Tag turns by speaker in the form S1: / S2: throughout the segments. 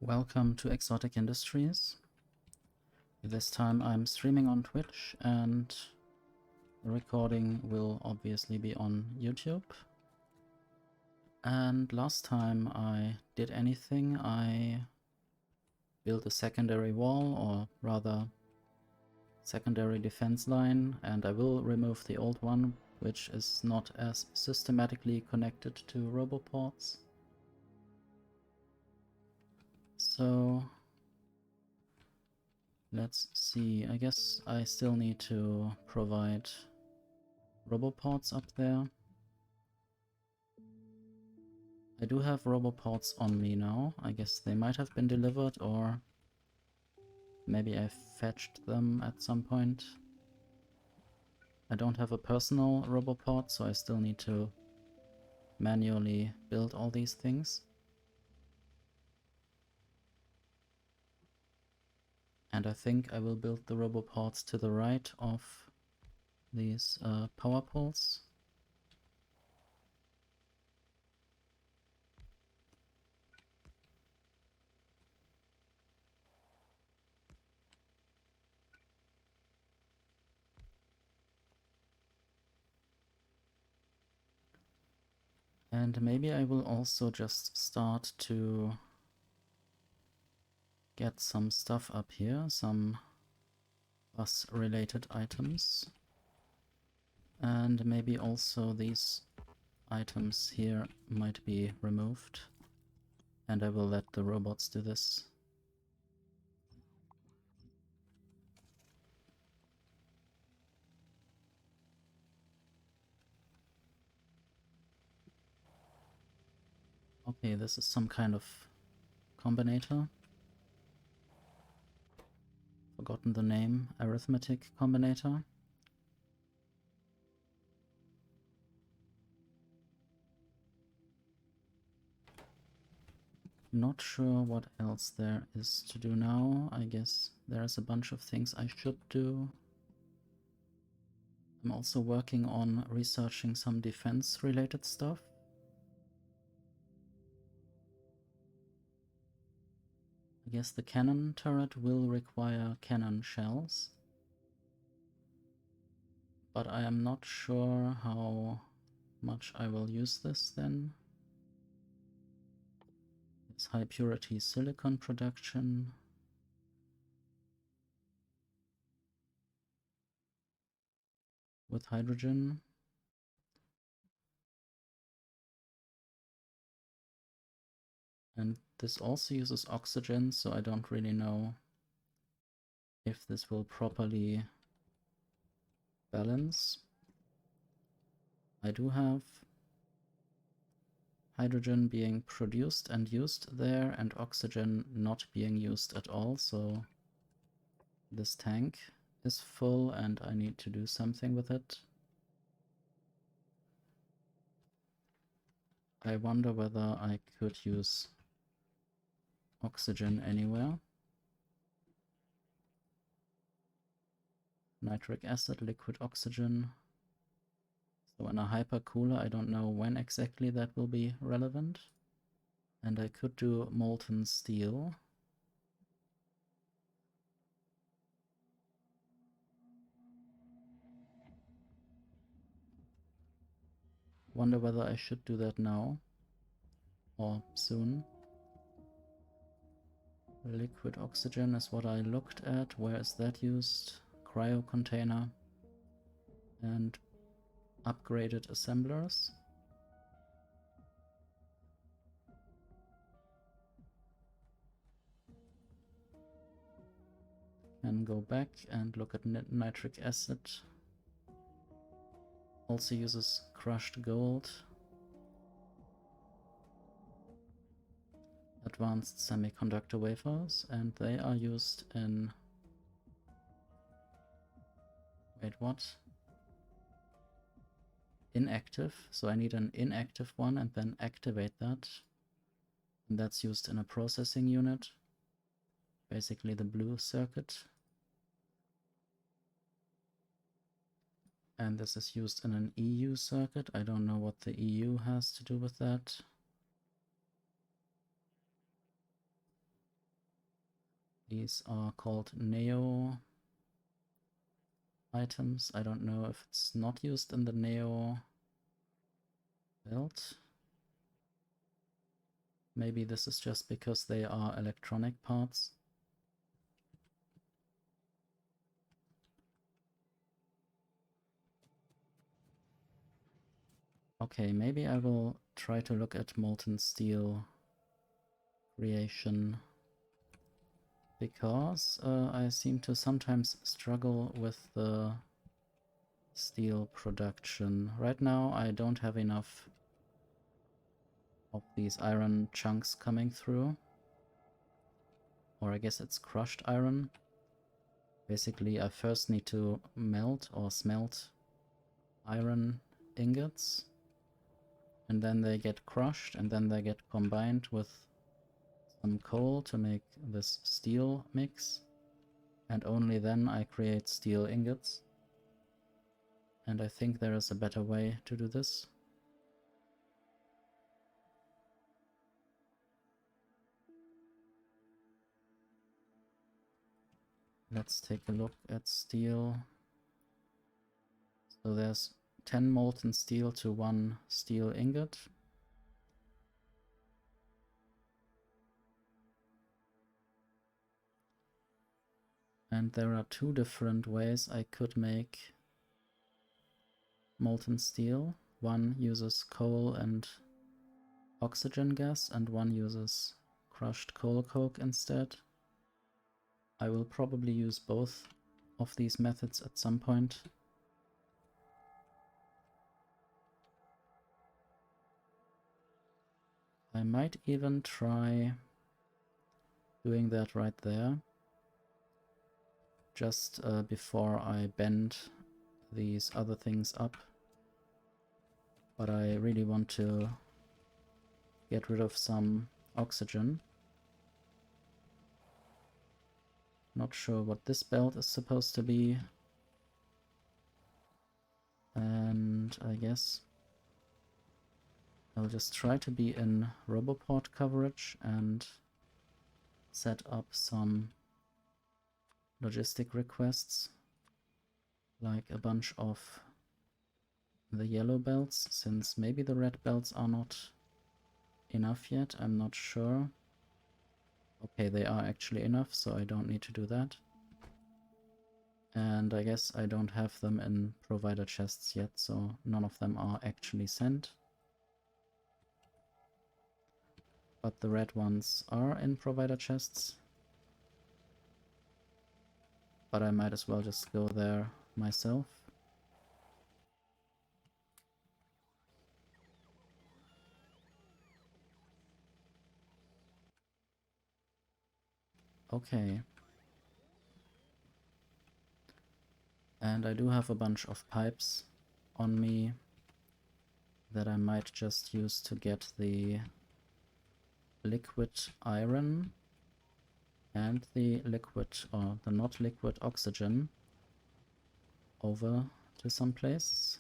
S1: Welcome to Exotic Industries. This time I'm streaming on Twitch and the recording will obviously be on YouTube. And last time I did anything, I built a secondary wall, or rather secondary defense line, and I will remove the old one, which is not as systematically connected to roboports. So let's see, I guess I still need to provide roboports up there. I do have roboports on me now. I guess they might have been delivered, or maybe I fetched them at some point. I don't have a personal roboport, so I still need to manually build all these things. And I think I will build the roboports to the right of these power poles. And maybe I will also just start to get some stuff up here, some bus related items. And maybe also these items here might be removed. And I will let the robots do this. Okay, this is some kind of combinator. Forgotten the name. Arithmetic combinator. Not sure what else there is to do now. I guess there's a bunch of things I should do. I'm also working on researching some defense related stuff. I guess the cannon turret will require cannon shells, but I am not sure how much I will use this then. It's high purity silicon production. With hydrogen. And this also uses oxygen, so I don't really know if this will properly balance. I do have hydrogen being produced and used there, and oxygen not being used at all, so this tank is full and I need to do something with it. I wonder whether I could use oxygen anywhere. Nitric acid, liquid oxygen. So in a hypercooler, I don't know when exactly that will be relevant. And I could do molten steel. Wonder whether I should do that now or soon. Liquid oxygen is what I looked at. Where is that used? Cryo container and upgraded assemblers. Can go back and look at nitric acid. Also uses crushed gold. Advanced semiconductor wafers, and they are used in... Wait, what? Inactive. So I need an inactive one and then activate that. And that's used in a processing unit. Basically the blue circuit. And this is used in an EU circuit. I don't know what the EU has to do with that. These are called Neo items. I don't know if it's not used in the Neo build. Maybe this is just because they are electronic parts. Okay, maybe I will try to look at molten steel creation, because I seem to sometimes struggle with the steel production. Right now I don't have enough of these iron chunks coming through. Or I guess it's crushed iron. Basically I first need to melt or smelt iron ingots, and then they get crushed, and then they get combined with some coal to make this steel mix, and only then I create steel ingots. And I think there is a better way to do this. Let's take a look at steel. So there's 10 molten steel to 1 steel ingot. And there are 2 different ways I could make molten steel. One uses coal and oxygen gas, and one uses crushed coal coke instead. I will probably use both of these methods at some point. I might even try doing that right there, just before I bend these other things up. But I really want to get rid of some oxygen. Not sure what this belt is supposed to be. And I guess I'll just try to be in Roboport coverage and set up some logistic requests, like a bunch of the yellow belts, since maybe the red belts are not enough yet, I'm not sure. Okay, they are actually enough, so I don't need to do that. And I guess I don't have them in provider chests yet, so none of them are actually sent. But the red ones are in provider chests. But I might as well just go there myself. Okay. And I do have a bunch of pipes on me that I might just use to get the liquid iron and the liquid, or the not liquid oxygen over to some place.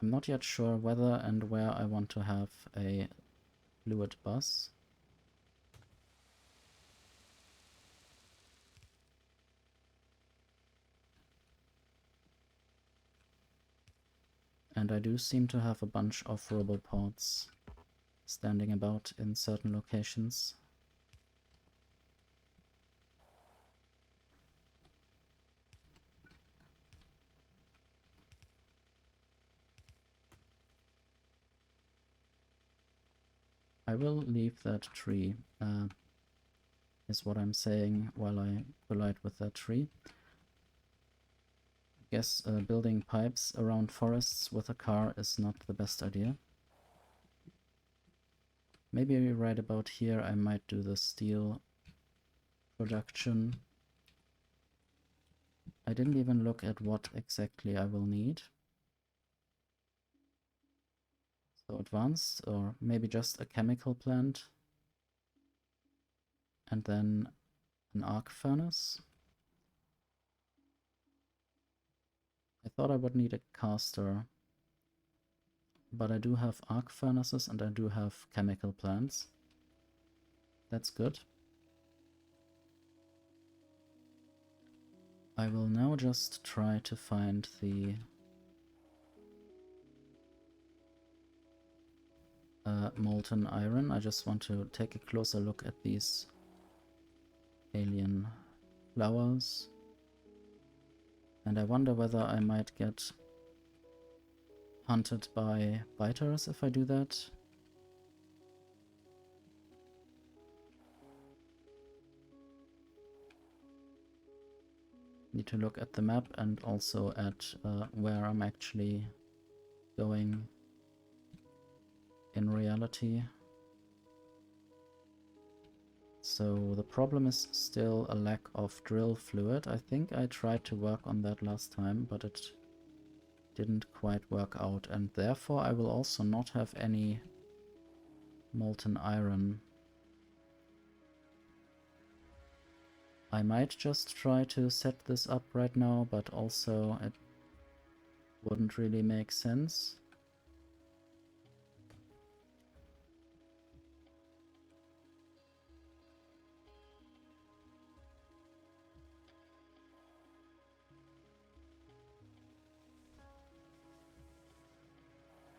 S1: I'm not yet sure whether and where I want to have a fluid bus. And I do seem to have a bunch of roboports standing about in certain locations. I will leave that tree, is what I'm saying while I collide with that tree. I guess building pipes around forests with a car is not the best idea. Maybe right about here I might do the steel production. I didn't even look at what exactly I will need. So advanced, or maybe just a chemical plant. And then an arc furnace. I thought I would need a caster. But I do have arc furnaces and I do have chemical plants. That's good. I will now just try to find the molten iron. I just want to take a closer look at these alien flowers. And I wonder whether I might get hunted by biters if I do that. Need to look at the map and also at where I'm actually going in reality. So the problem is still a lack of drill fluid. I think I tried to work on that last time, but it didn't quite work out, and therefore I will also not have any molten iron. I might just try to set this up right now, but also it wouldn't really make sense.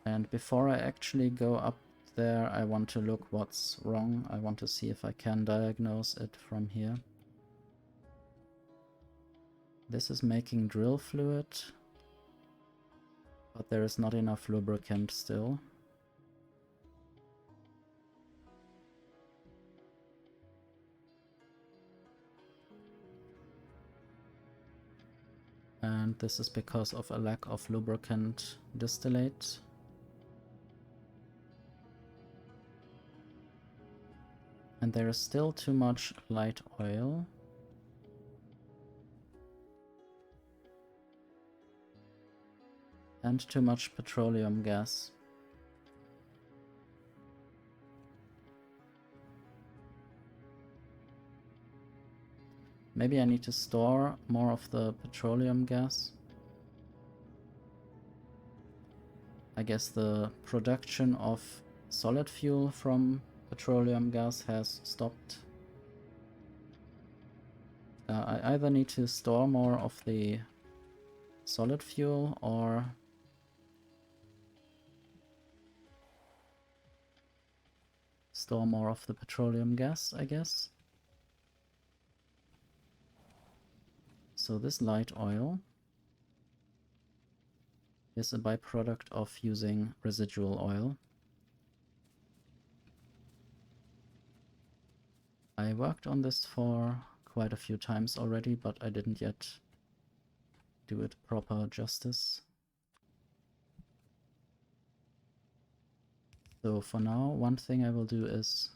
S1: And before I actually go up there, I want to look what's wrong. I want to see if I can diagnose it from here. This is making drill fluid, but there is not enough lubricant still. And this is because of a lack of lubricant distillate. And there is still too much light oil. And too much petroleum gas. Maybe I need to store more of the petroleum gas. I guess the production of solid fuel from petroleum gas has stopped. I either need to store more of the solid fuel or store more of the petroleum gas, I guess. So this light oil is a byproduct of using residual oil. I worked on this for quite a few times already, but I didn't yet do it proper justice. So for now, one thing I will do is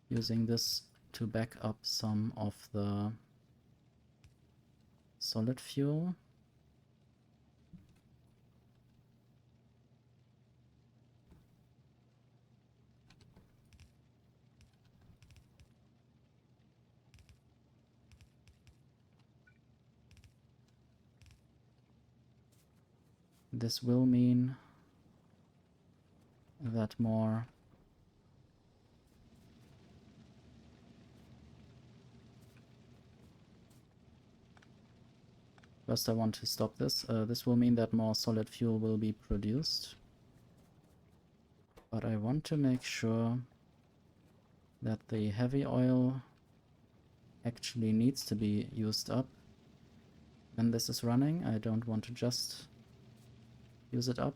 S1: using this to back up some of the solid fuel. This will mean that more first I want to stop this. This will mean that more solid fuel will be produced. But I want to make sure that the heavy oil actually needs to be used up when this is running. I don't want to just use it up.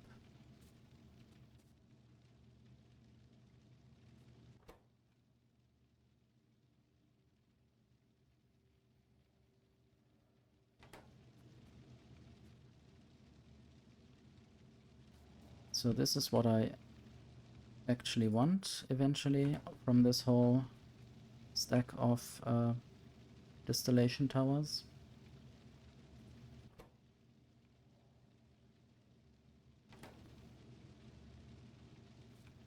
S1: So this is what I actually want eventually from this whole stack of distillation towers.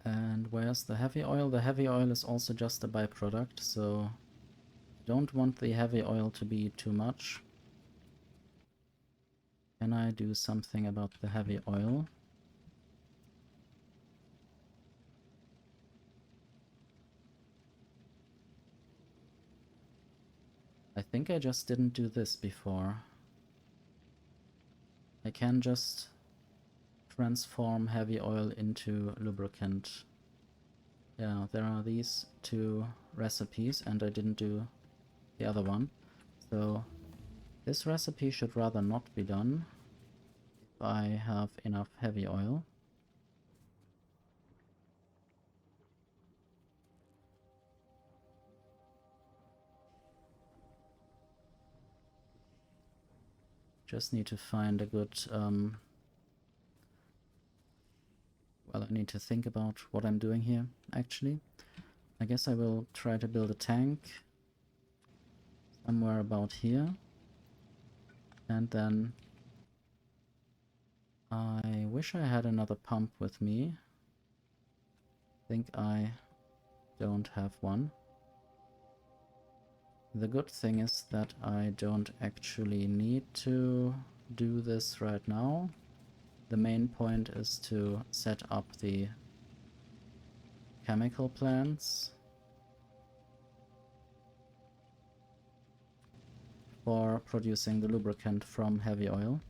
S1: And where's the heavy oil? The heavy oil is also just a byproduct, so I don't want the heavy oil to be too much. Can I do something about the heavy oil? I think I just didn't do this before. I can just transform heavy oil into lubricant. Yeah, there are these two recipes and I didn't do the other one. So this recipe should rather not be done if I have enough heavy oil. Just need to find a good... well, I need to think about what I'm doing here, actually. I guess I will try to build a tank somewhere about here. And then I wish I had another pump with me. I think I don't have one. The good thing is that I don't actually need to do this right now. The main point is to set up the chemical plants for producing the lubricant from heavy oil.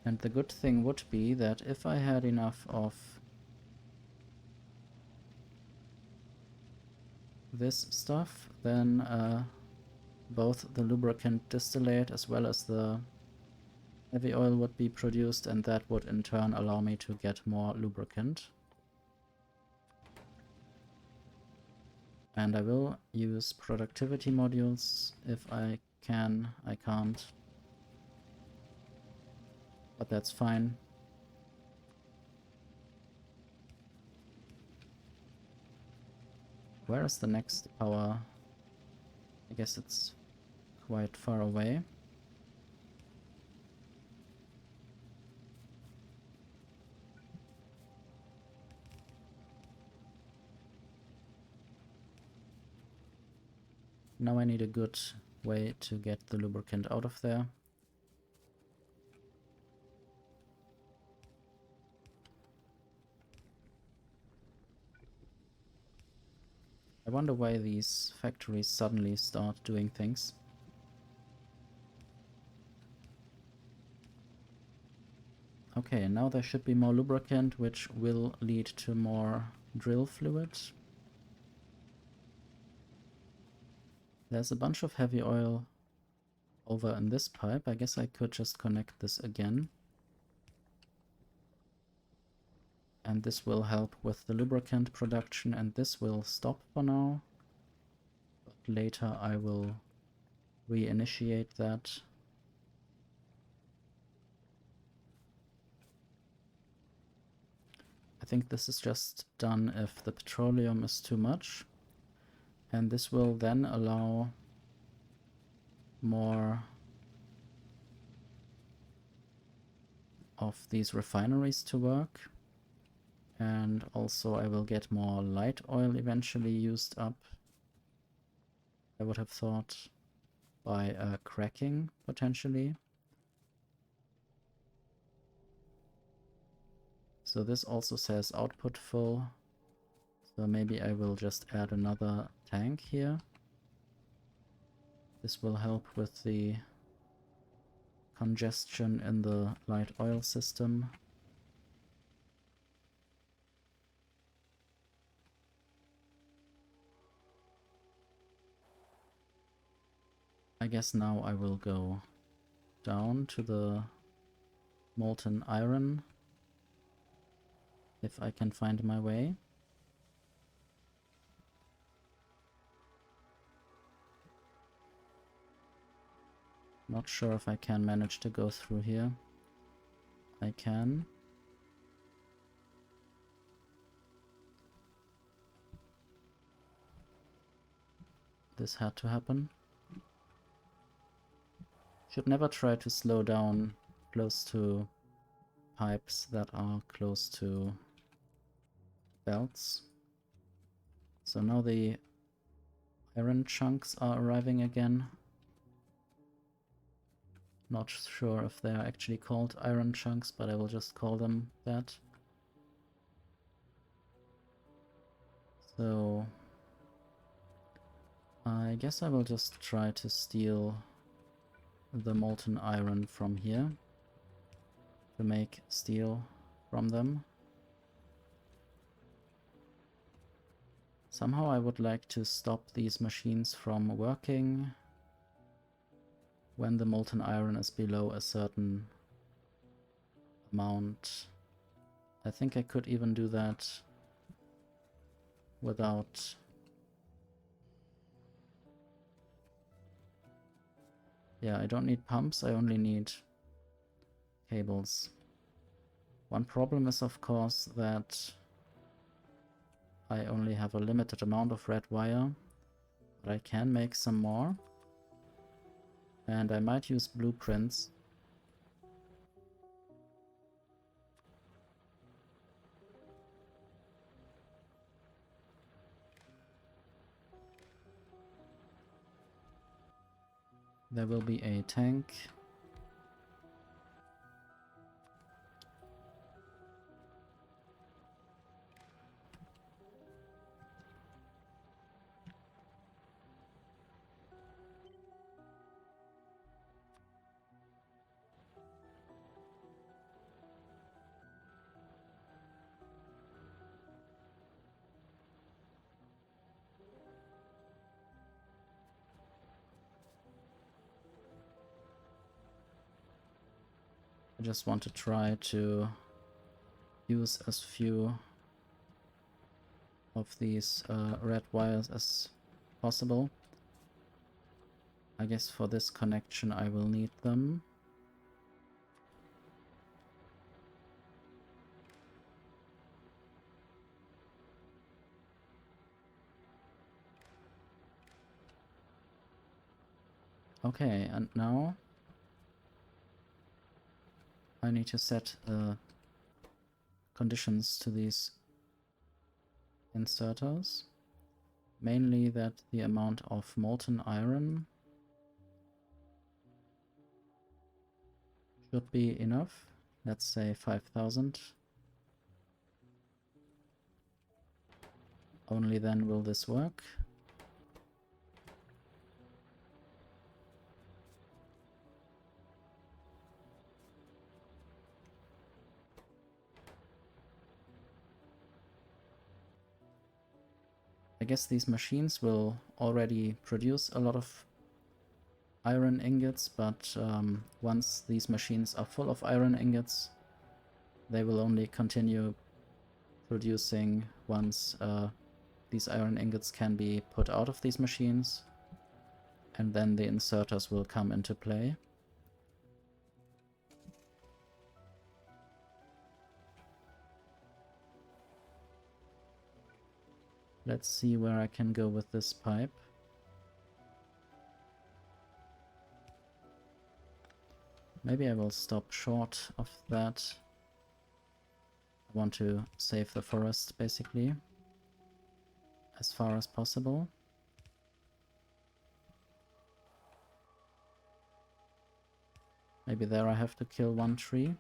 S1: And the good thing would be that if I had enough of this stuff, then both the lubricant distillate as well as the heavy oil would be produced, and that would in turn allow me to get more lubricant. And I will use productivity modules if I can. I can't, but that's fine. Where is the next power? I guess it's quite far away. Now I need a good way to get the lubricant out of there. I wonder why these factories suddenly start doing things. Okay, now there should be more lubricant, which will lead to more drill fluid. There's a bunch of heavy oil over in this pipe. I guess I could just connect this again. And this will help with the lubricant production, and this will stop for now. But later I will reinitiate that. I think this is just done if the petroleum is too much. And this will then allow more of these refineries to work. And also I will get more light oil eventually used up. I would have thought by cracking, potentially. So this also says output full. So maybe I will just add another tank here. This will help with the congestion in the light oil system. I guess now I will go down to the molten iron, if I can find my way. Not sure if I can manage to go through here. I can. This had to happen. Should never try to slow down close to pipes that are close to belts. So now the iron chunks are arriving again. Not sure if they are actually called iron chunks, but I will just call them that. So I guess I will just try to steal the molten iron from here to make steel from them. Somehow I would like to stop these machines from working when the molten iron is below a certain amount. I think I could even do that without... Yeah, I don't need pumps, I only need cables. One problem is, of course, that I only have a limited amount of red wire, but I can make some more. And I might use blueprints. There will be a tank. I just want to try to use as few of these red wires as possible. I guess for this connection I will need them. Okay, and now I need to set conditions to these inserters. Mainly that the amount of molten iron should be enough. Let's say 5,000. Only then will this work. I guess these machines will already produce a lot of iron ingots, but once these machines are full of iron ingots, they will only continue producing once these iron ingots can be put out of these machines, and then the inserters will come into play. Let's see where I can go with this pipe. Maybe I will stop short of that. I want to save the forest, basically, as far as possible. Maybe there I have to kill one tree.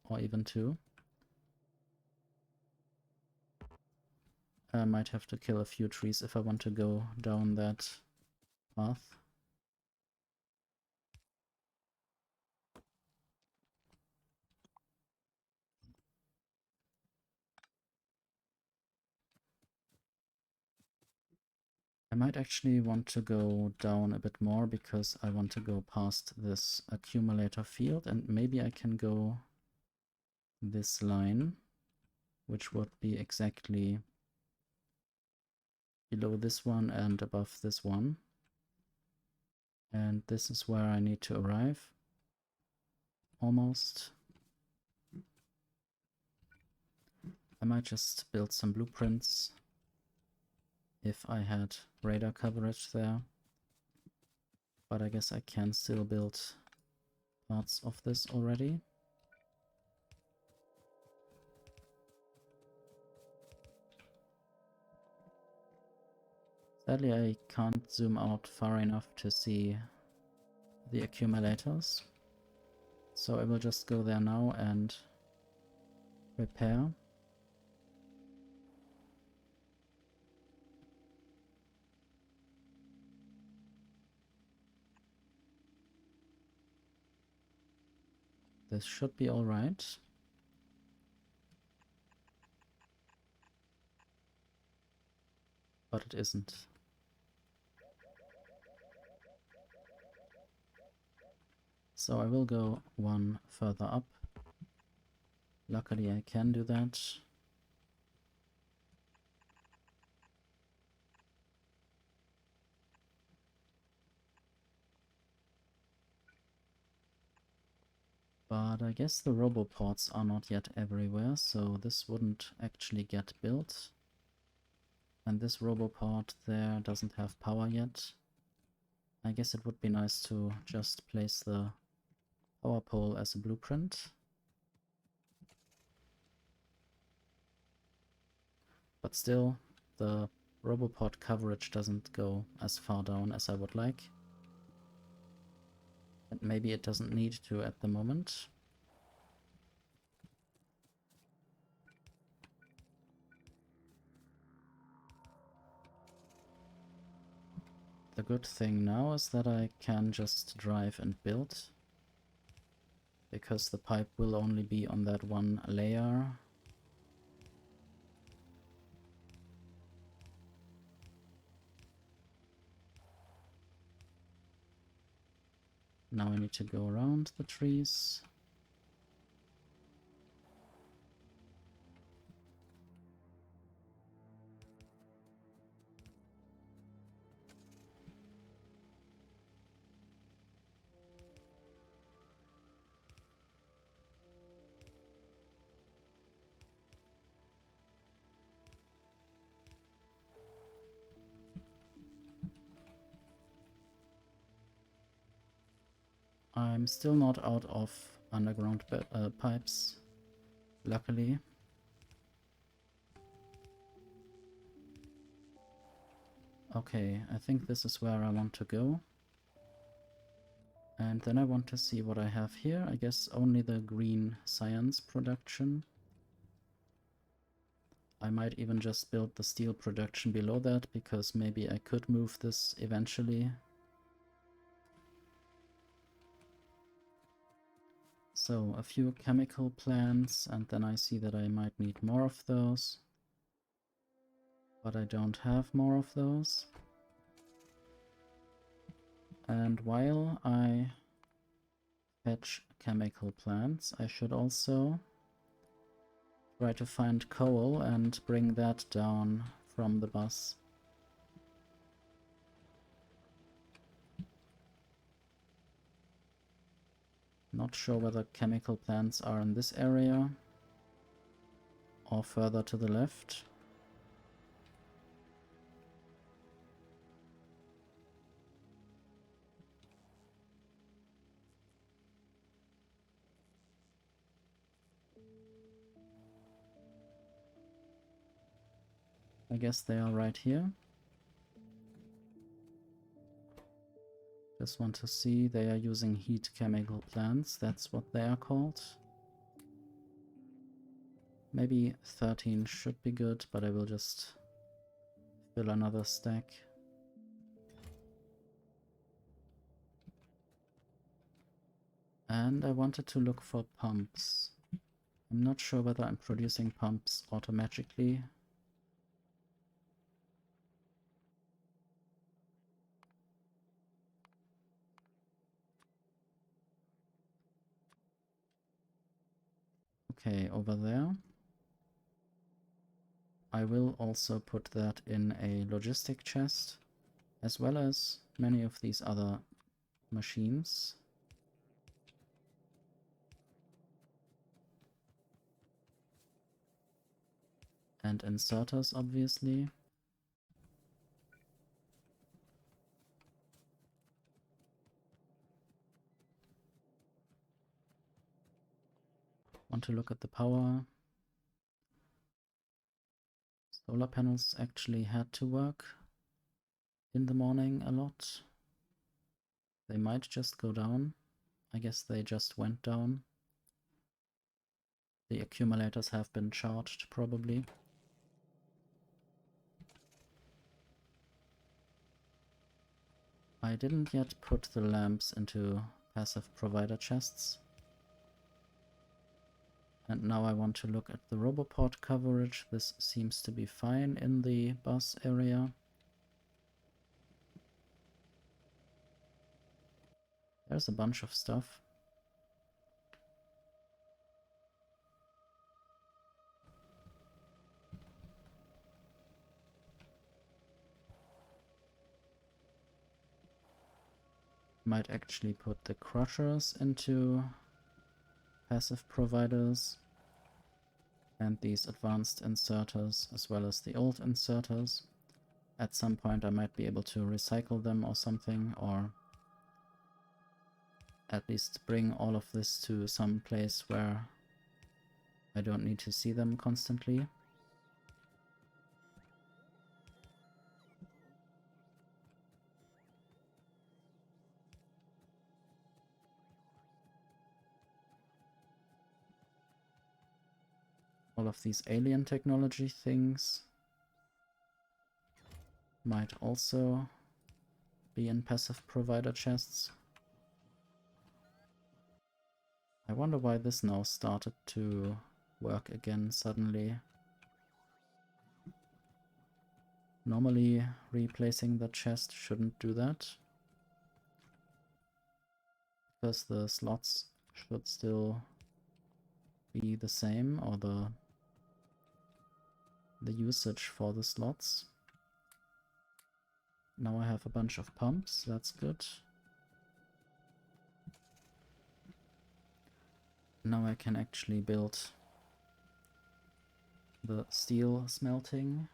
S1: Or even two. I might have to kill a few trees if I want to go down that path. I might actually want to go down a bit more because I want to go past this accumulator field, and maybe I can go this line, which would be exactly below this one and above this one. And this is where I need to arrive. Almost. I might just build some blueprints if I had radar coverage there. But I guess I can still build parts of this already. Sadly, I can't zoom out far enough to see the accumulators. So I will just go there now and repair. This should be all right. But it isn't. So I will go one further up. Luckily I can do that. But I guess the roboports are not yet everywhere, so this wouldn't actually get built. And this roboport there doesn't have power yet. I guess it would be nice to just place the power pole as a blueprint. But still, the roboport coverage doesn't go as far down as I would like. And maybe it doesn't need to at the moment. The good thing now is that I can just drive and build, because the pipe will only be on that one layer. Now I need to go around the trees. I'm still not out of underground pipes, luckily. Okay, I think this is where I want to go. And then I want to see what I have here. I guess only the green science production. I might even just build the steel production below that, because maybe I could move this eventually. So a few chemical plants, and then I see that I might need more of those. But I don't have more of those. And while I fetch chemical plants, I should also try to find coal and bring that down from the bus. Not sure whether chemical plants are in this area or further to the left. I guess they are right here. Just want to see, they are using heat chemical plants, that's what they are called. Maybe 13 should be good, but I will just fill another stack. And I wanted to look for pumps. I'm not sure whether I'm producing pumps automatically. Okay, over there. I will also put that in a logistic chest, as well as many of these other machines. And inserters, obviously. Want to look at the power. Solar panels actually had to work in the morning a lot. They might just go down. I guess they just went down. The accumulators have been charged, probably. I didn't yet put the lamps into passive provider chests. And now I want to look at the Roboport coverage. This seems to be fine in the bus area. There's a bunch of stuff. Might actually put the crushers into passive providers and these advanced inserters as well as the old inserters. At some point I might be able to recycle them or something, or at least bring all of this to some place where I don't need to see them constantly. All of these alien technology things might also be in passive provider chests. I wonder why this now started to work again suddenly. Normally replacing the chest shouldn't do that, because the slots should still be the same, or the usage for the slots. Now I have a bunch of pumps, that's good. Now I can actually build the steel smelting.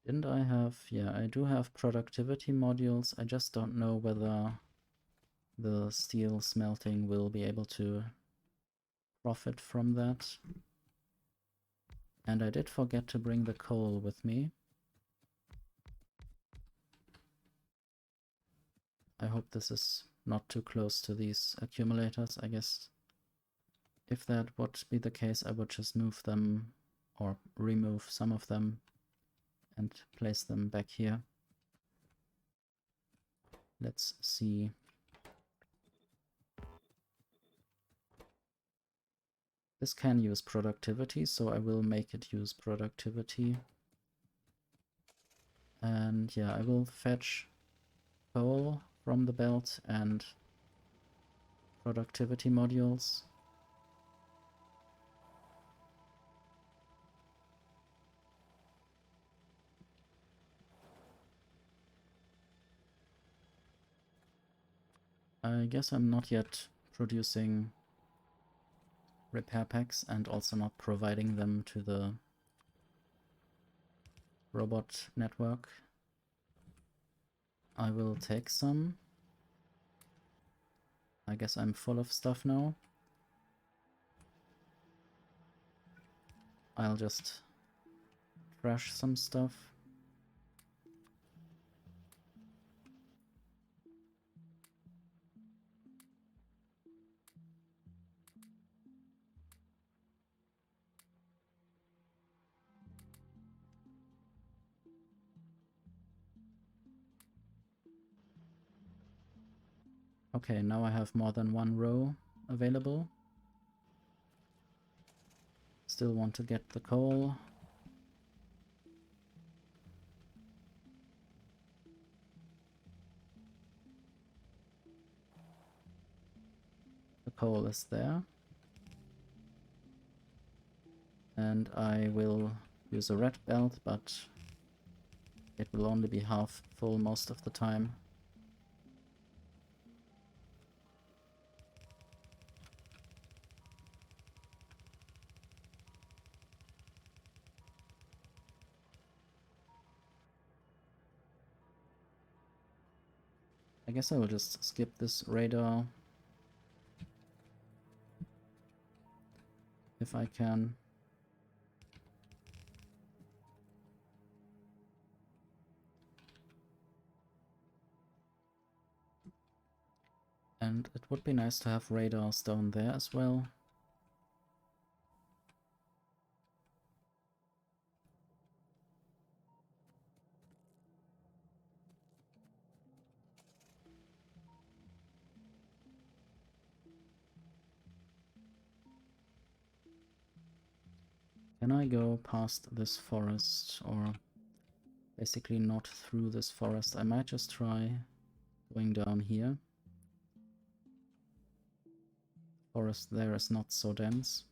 S1: Didn't I have... yeah, I do have productivity modules. I just don't know whether the steel smelting will be able to profit from that. And I did forget to bring the coal with me. I hope this is not too close to these accumulators. I guess if that would be the case, I would just move them or remove some of them and place them back here. Let's see. This can use productivity, so I will make it use productivity. And yeah, I will fetch coal from the belt and productivity modules. I guess I'm not yet producing repair packs and also not providing them to the robot network. I will take some. I guess I'm full of stuff now. I'll just trash some stuff. Okay, now I have more than one row available. Still want to get the coal. The coal is there. And I will use a red belt, but it will only be half full most of the time. I guess I will just skip this radar. if I can. And it would be nice to have radars down there as well. Can I go past this forest, or basically not through this forest? I might just try going down here. Forest there is not so dense.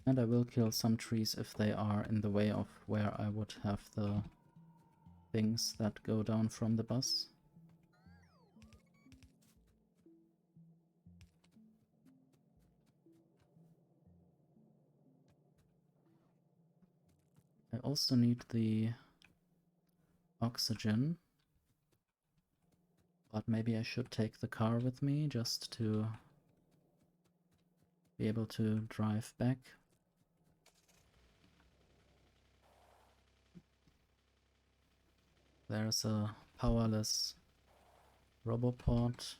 S1: And I will kill some trees if they are in the way of where I would have the things that go down from the bus. I also need the oxygen, but maybe I should take the car with me just to be able to drive back. There's a powerless roboport.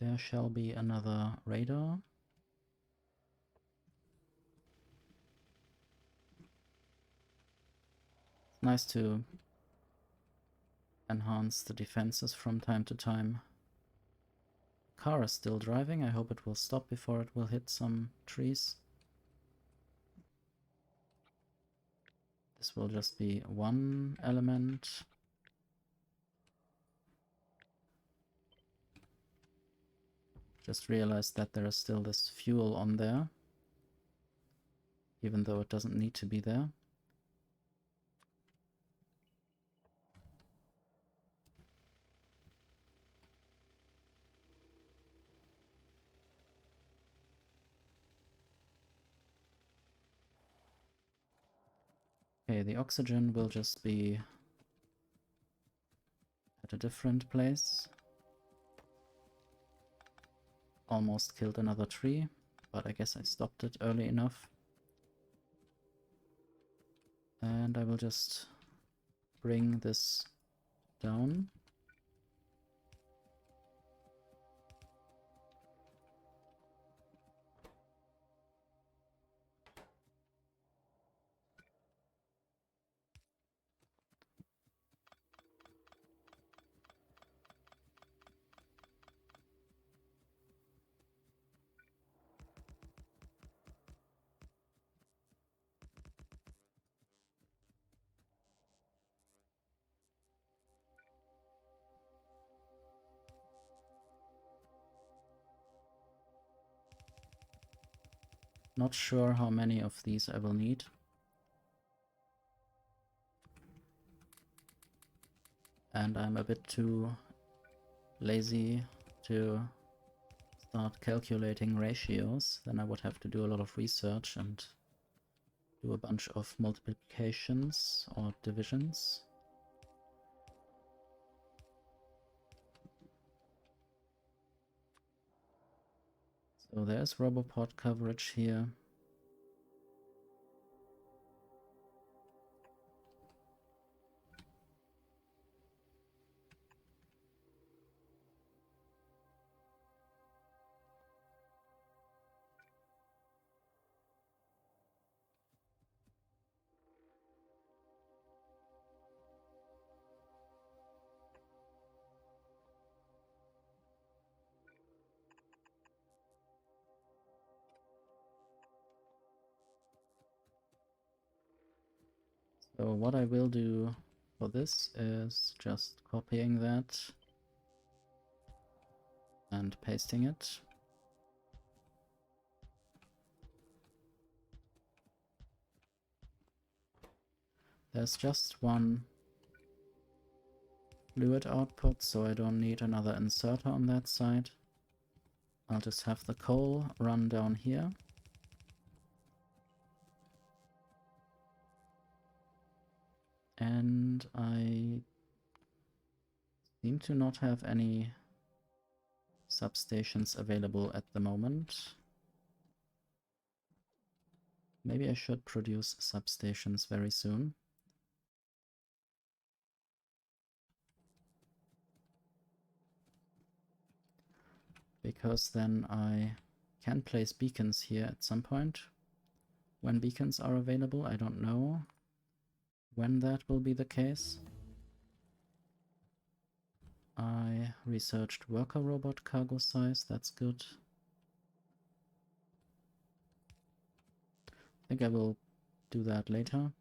S1: There shall be another radar. It's nice to enhance the defenses from time to time. Car is still driving. I hope it will stop before it will hit some trees. This will just be one element. Just realized that there is still this fuel on there, even though it doesn't need to be there. Okay, the oxygen will just be at a different place. Almost killed another tree, but I guess I stopped it early enough. And I will just bring this down. Not sure how many of these I will need. And I'm a bit too lazy to start calculating ratios. Then I would have to do a lot of research and do a bunch of multiplications or divisions. So there's Roboport coverage here. So what I will do for this is just copying that and pasting it. There's just one fluid output, so I don't need another inserter on that side. I'll just have the coal run down here. And I seem to not have any substations available at the moment. Maybe I should produce substations very soon. Because then I can place beacons here at some point. When beacons are available, I don't know when that will be the case. I researched worker robot cargo size, that's good. I think I will do that later.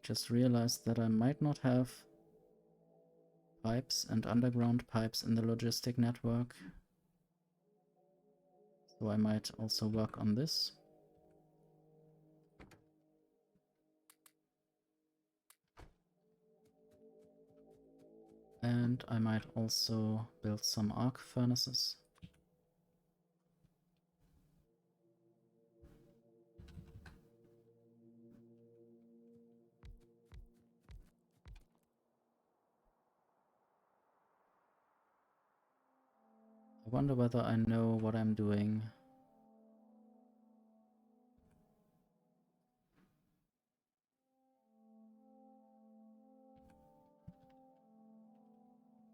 S1: Just realized that I might not have pipes and underground pipes in the logistic network. So I might also work on this. And I might also build some arc furnaces. I wonder whether I know what I'm doing.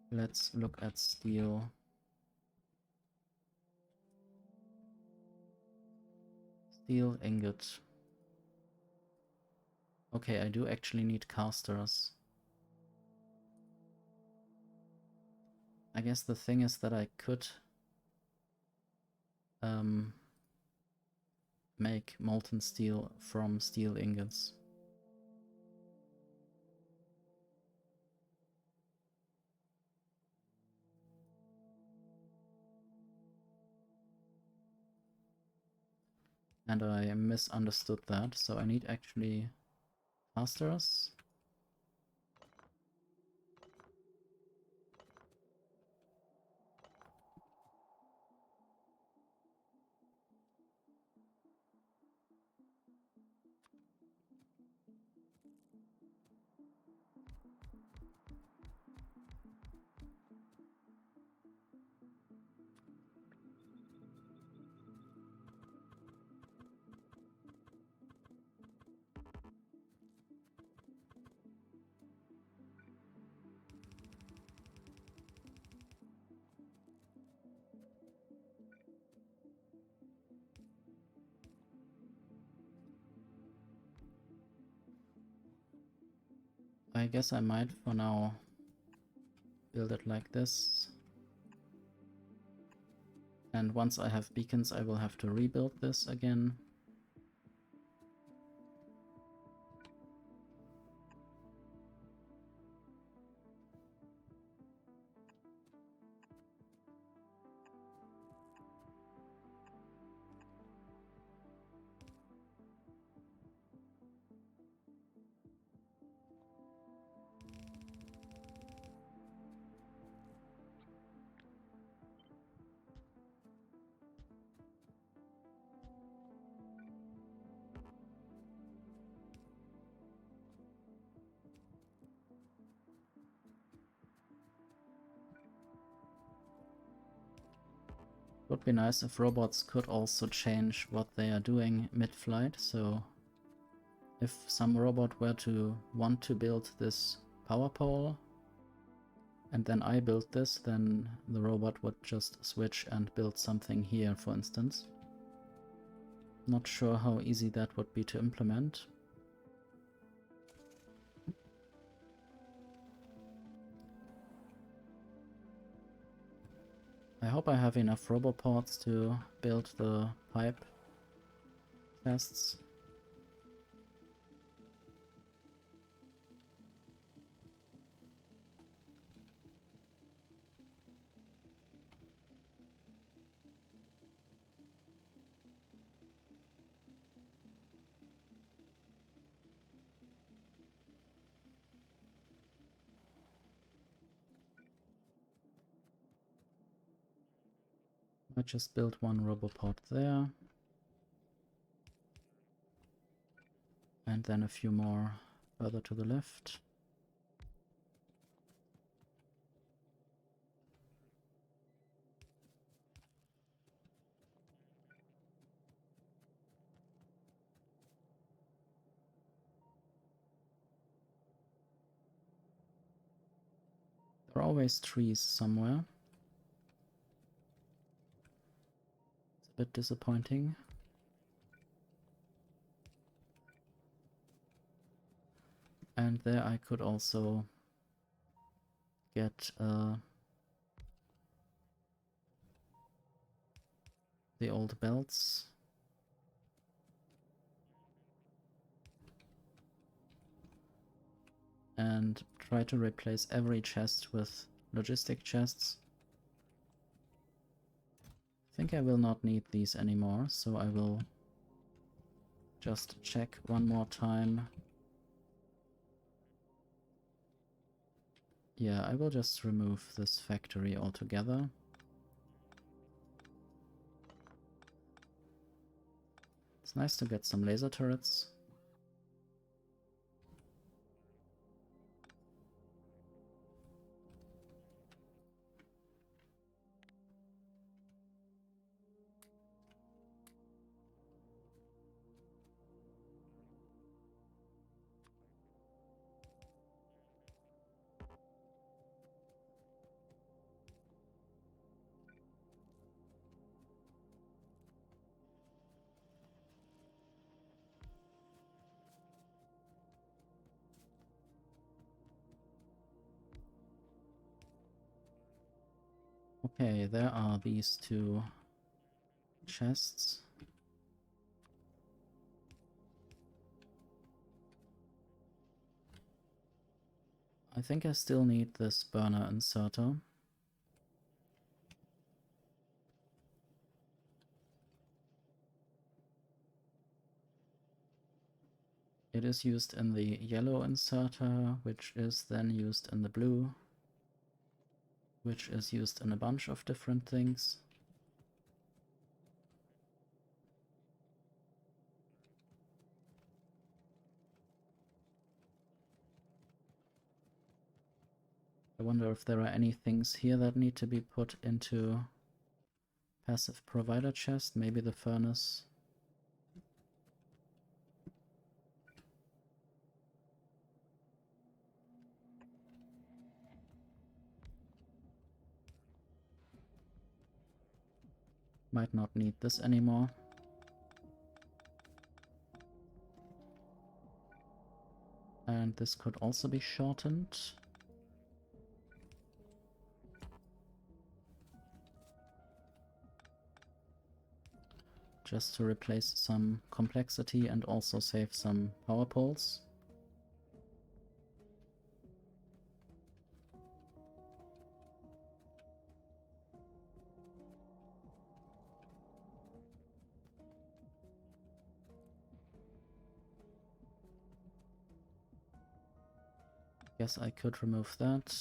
S1: Let's look at steel. Steel ingot. Okay, I do actually need casters. I guess the thing is that I could make molten steel from steel ingots. And I misunderstood that, so I need actually casters. I guess I might for now build it like this. And once I have beacons, I will have to rebuild this again. Would be nice if robots could also change what they are doing mid-flight, so if some robot were to want to build this power pole and then I build this, then the robot would just switch and build something here, for instance. Not sure how easy that would be to implement. I hope I have enough roboports to build the pipe chests. I just built one robopod there. And then a few more further to the left. There are always trees somewhere. It's a bit disappointing. And there I could also get the old belts. And try to replace every chest with logistic chests. I think I will not need these anymore, so I will just check one more time. Yeah, I will just remove this factory altogether. It's nice to get some laser turrets. Okay, there are these two chests. I think I still need this burner inserter. It is used in the yellow inserter, which is then used in the blue, which is used in a bunch of different things. I wonder if there are any things here that need to be put into passive provider chest, maybe the furnace. Might not need this anymore. And this could also be shortened. Just to replace some complexity and also save some power poles. Guess I could remove that.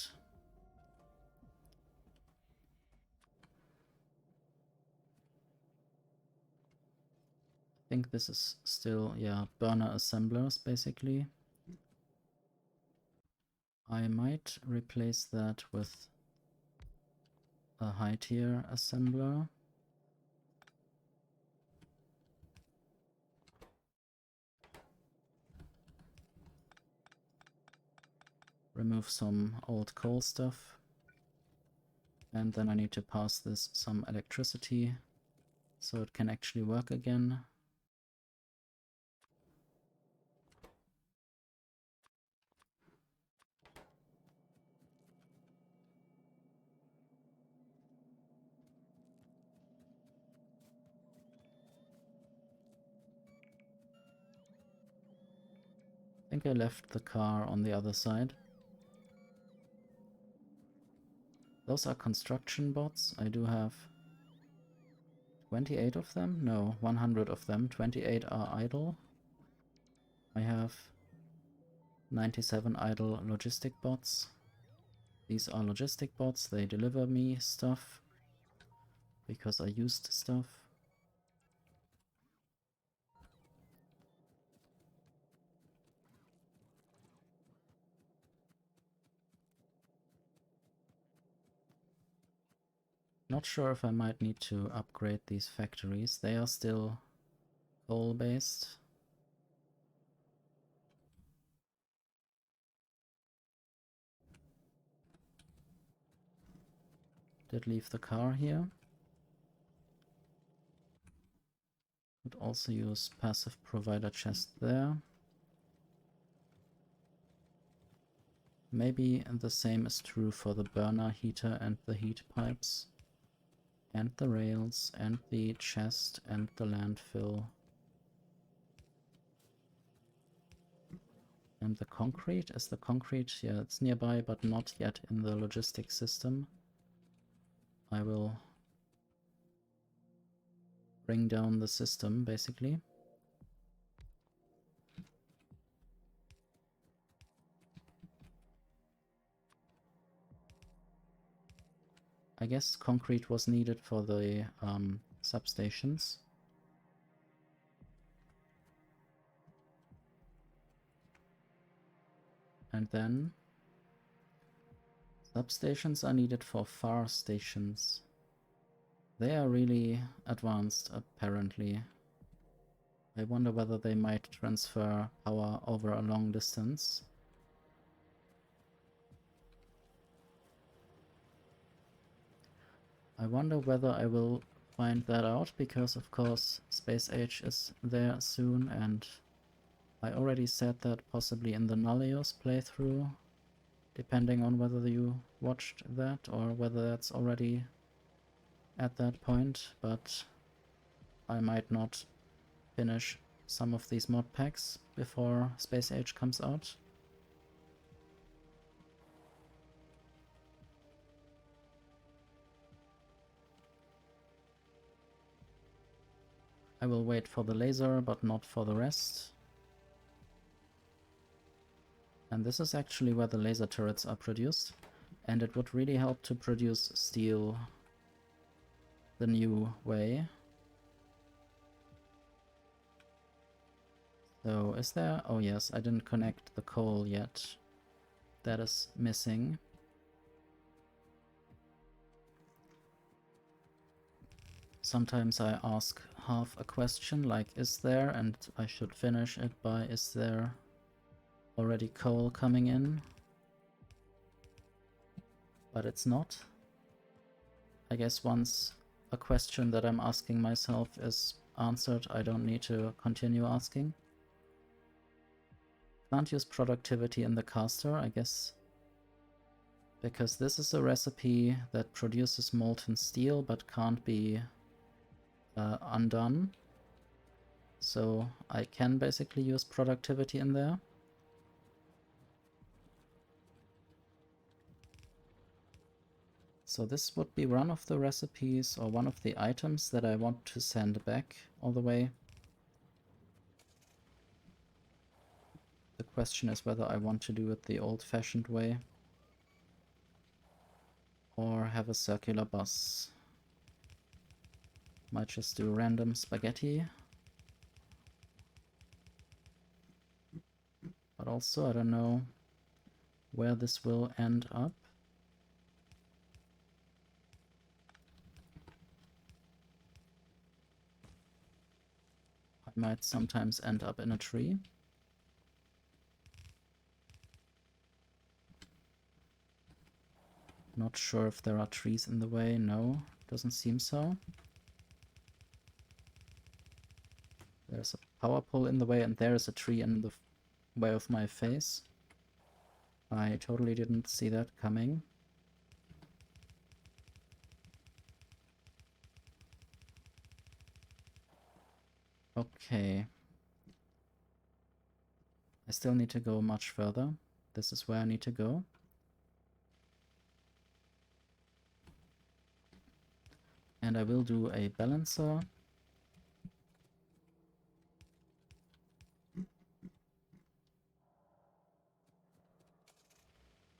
S1: I think this is still, yeah, burner assemblers basically. I might replace that with a high tier assembler. Remove some old coal stuff. And then I need to pass this some electricity so it can actually work again. I think I left the car on the other side. Those are construction bots. I do have 28 of them? No, 100 of them. 28 are idle. I have 97 idle logistic bots. These are logistic bots. They deliver me stuff. because I used stuff. Not sure if I might need to upgrade these factories. They are still coal-based. Did leave the car here. Could also use passive provider chest there. Maybe the same is true for the burner heater and the heat pipes. And the rails, and the chest, and the landfill. And the concrete? Is the concrete? Yeah, it's nearby, but not yet in the logistics system. I will bring down the system, basically. I guess concrete was needed for the substations. And then substations are needed for far stations. They are really advanced, apparently. I wonder whether they might transfer power over a long distance. I wonder whether I will find that out, because of course Space Age is there soon, and I already said that possibly in the Nullius playthrough, depending on whether you watched that or whether that's already at that point, but I might not finish some of these mod packs before Space Age comes out. I will wait for the laser, but not for the rest. And this is actually where the laser turrets are produced, and it would really help to produce steel the new way. So is there... oh yes, I didn't connect the coal yet. That is missing. Sometimes I ask half a question, like is there, and I should finish it by is there already coal coming in? But it's not. I guess once a question that I'm asking myself is answered, I don't need to continue asking. Can't use productivity in the caster, I guess, because this is a recipe that produces molten steel but can't be undone. So I can basically use productivity in there. So this would be one of the recipes or one of the items that I want to send back all the way. The question is whether I want to do it the old-fashioned way or have a circular bus. Might just do random spaghetti. But also I don't know where this will end up. I might sometimes end up in a tree. Not sure if there are trees in the way. No, doesn't seem so. There's a power pole in the way, and there is a tree in the way of my face. I totally didn't see that coming. Okay. I still need to go much further. This is where I need to go. And I will do a balancer.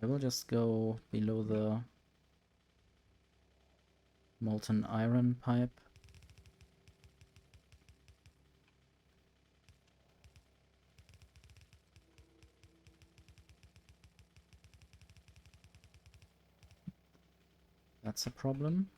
S1: I will just go below the molten iron pipe. That's a problem.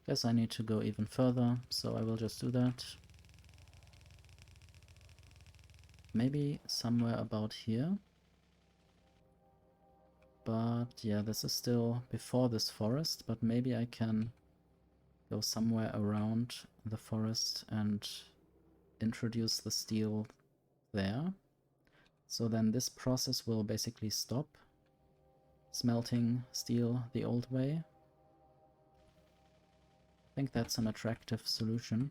S1: Guess I need to go even further, so I will just do that. Maybe somewhere about here. But yeah, this is still before this forest, but maybe I can go somewhere around the forest and introduce the steel there. So then this process will basically stop smelting steel the old way. I think that's an attractive solution.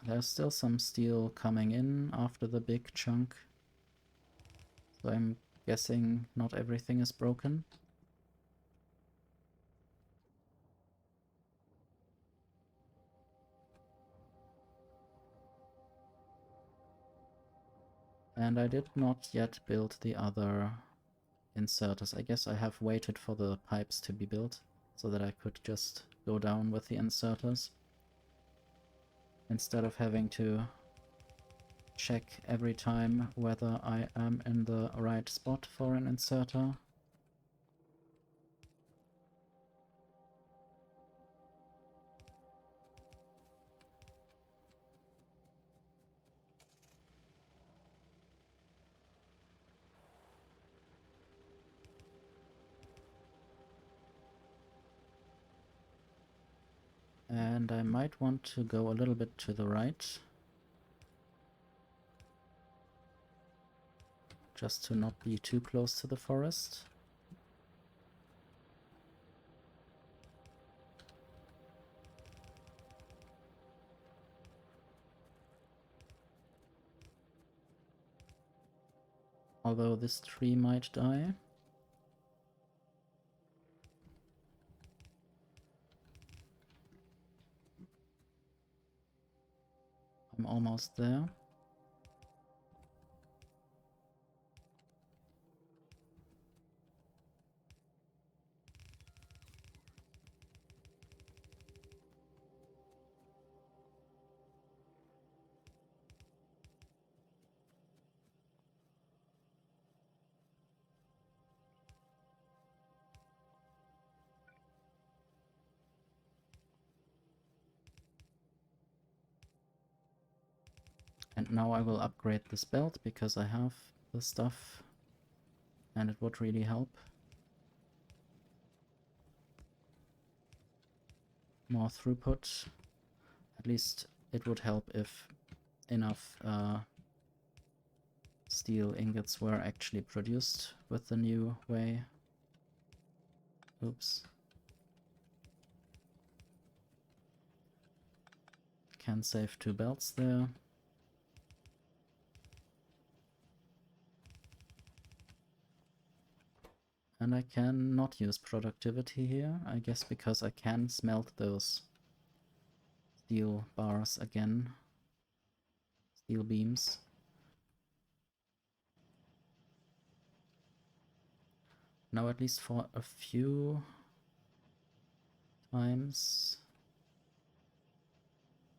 S1: There's still some steel coming in after the big chunk, so I'm guessing not everything is broken. And I did not yet build the other inserters. I guess I have waited for the pipes to be built so that I could just go down with the inserters instead of having to check every time whether I am in the right spot for an inserter. And I might want to go a little bit to the right, just to not be too close to the forest. Although this tree might die. I'm almost there. And now I will upgrade this belt because I have the stuff and it would really help. More throughput. At least it would help if enough steel ingots were actually produced with the new way. Oops. Can save 2 belts there. And I can not use productivity here, I guess because I can smelt those steel bars again. Steel beams. Now at least for a few times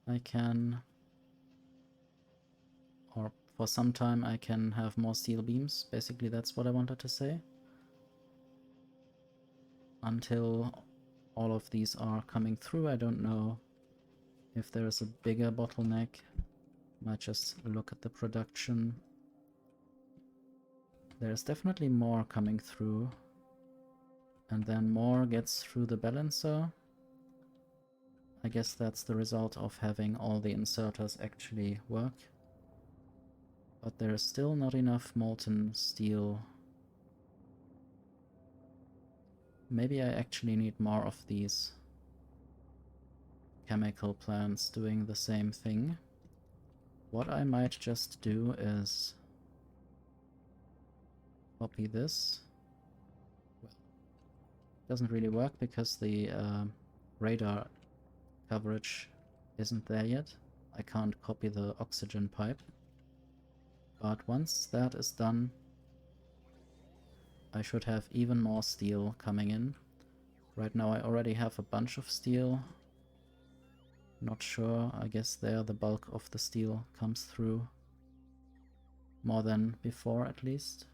S1: I can, or for some time I can have more steel beams. Basically that's what I wanted to say. Until all of these are coming through, I don't know if there is a bigger bottleneck. Might just look at the production. There's definitely more coming through. And then more gets through the balancer. I guess that's the result of having all the inserters actually work. But there is still not enough molten steel. Maybe I actually need more of these chemical plants doing the same thing. What I might just do is copy this. Well, doesn't really work because the radar coverage isn't there yet. I can't copy the oxygen pipe. But once that is done, I should have even more steel coming in. Right now I already have a bunch of steel. Not sure, I guess there the bulk of the steel comes through. More than before at least.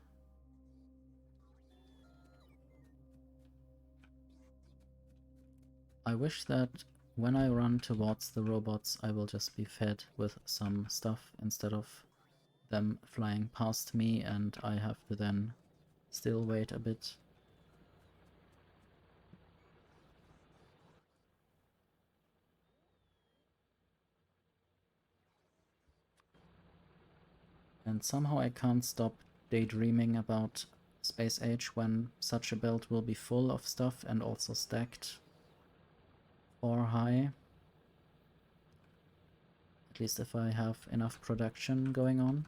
S1: I wish that when I run towards the robots I will just be fed with some stuff instead of them flying past me and I have to then still wait a bit. And somehow I can't stop daydreaming about space age when such a belt will be full of stuff and also stacked or high. At least if I have enough production going on.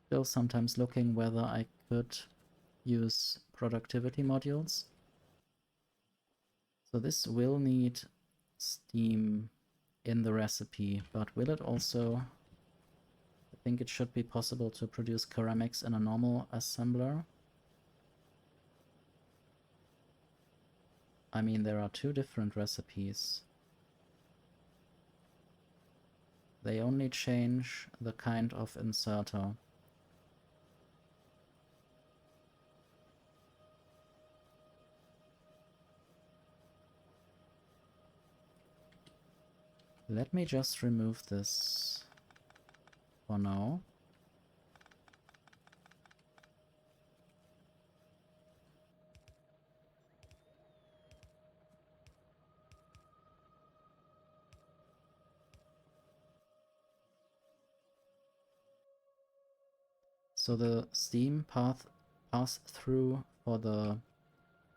S1: Still sometimes looking whether I could use productivity modules. So this will need steam in the recipe, but will it also... I think it should be possible to produce ceramics in a normal assembler. I mean, there are two different recipes. They only change the kind of inserter. Let me just remove this for now. So the steam pass through for the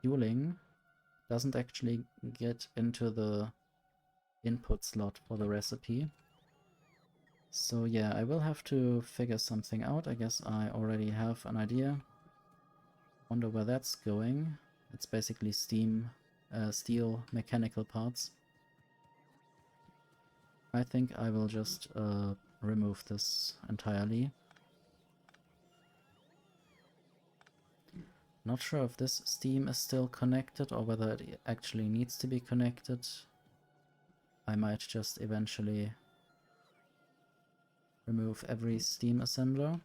S1: fueling doesn't actually get into the input slot for the recipe. So yeah, I will have to figure something out. I guess I already have an idea. Wonder where that's going. It's basically steel mechanical parts. I think I will just remove this entirely. Not sure if this steam is still connected or whether it actually needs to be connected. I might just eventually remove every steam assembler.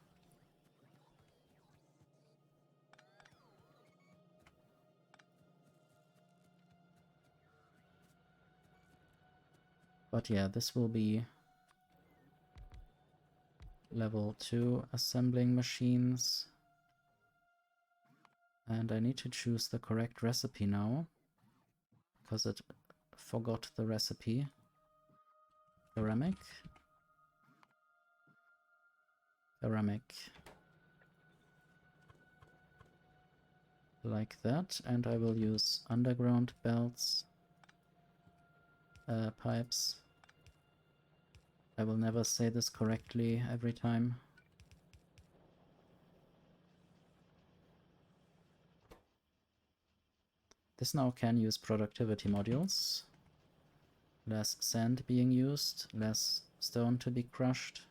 S1: But yeah, this will be level 2 assembling machines. And I need to choose the correct recipe now, because it forgot the recipe. Ceramic. Ceramic. Like that, and I will use underground belts, pipes. I will never say this correctly every time. This now can use productivity modules. Less sand being used, less stone to be crushed.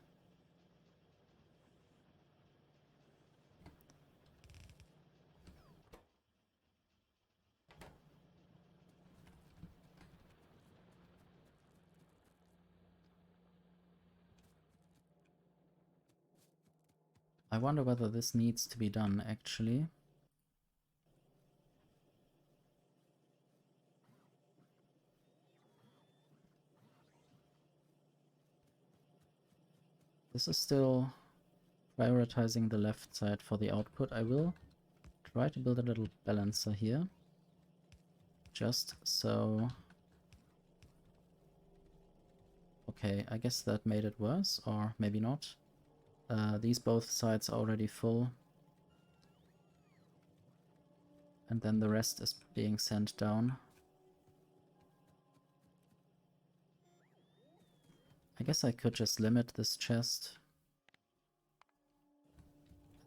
S1: I wonder whether this needs to be done actually. This is still prioritizing the left side for the output. I will try to build a little balancer here. Just so... Okay, I guess that made it worse, or maybe not. These both sides are already full. And then the rest is being sent down. I guess I could just limit this chest.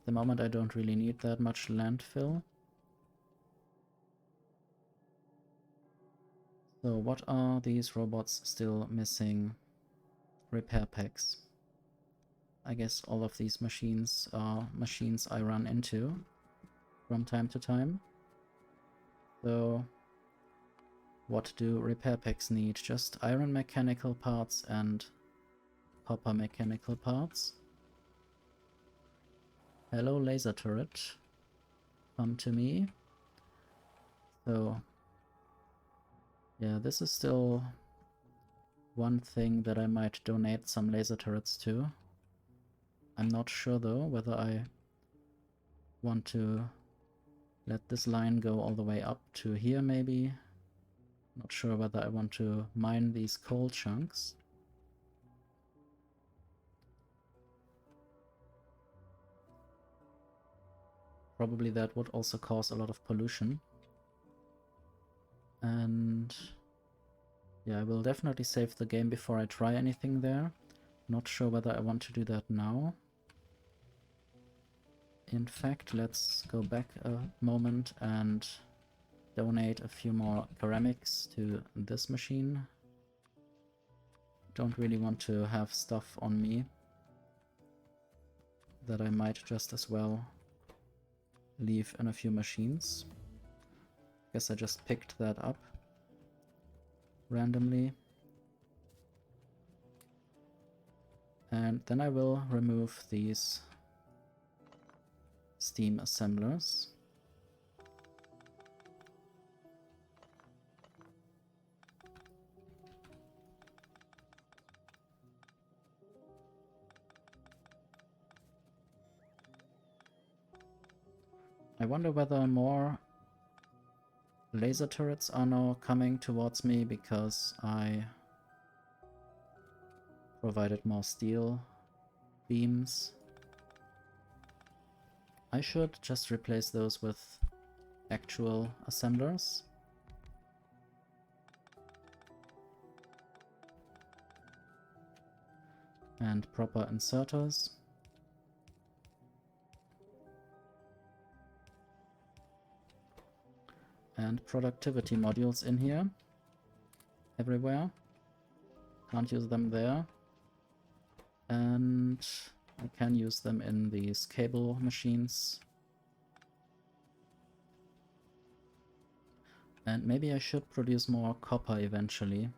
S1: At the moment I don't really need that much landfill. So what are these robots still missing? Repair packs. I guess all of these machines are machines I run into from time to time. So what do repair packs need? Just iron mechanical parts and copper mechanical parts. Hello laser turret, come to me. So yeah, this is still one thing that I might donate some laser turrets to. I'm not sure though whether I want to let this line go all the way up to here maybe. Not sure whether I want to mine these coal chunks. Probably that would also cause a lot of pollution. And yeah, I will definitely save the game before I try anything there. Not sure whether I want to do that now. In fact, let's go back a moment and donate a few more ceramics to this machine. Don't really want to have stuff on me that I might just as well leave in a few machines. Guess I just picked that up randomly. And then I will remove these steam assemblers. I wonder whether more laser turrets are now coming towards me because I provided more steel beams. I should just replace those with actual assemblers. And proper inserters. And productivity modules in here. Everywhere. Can't use them there. And I can use them in these cable machines. And maybe I should produce more copper eventually.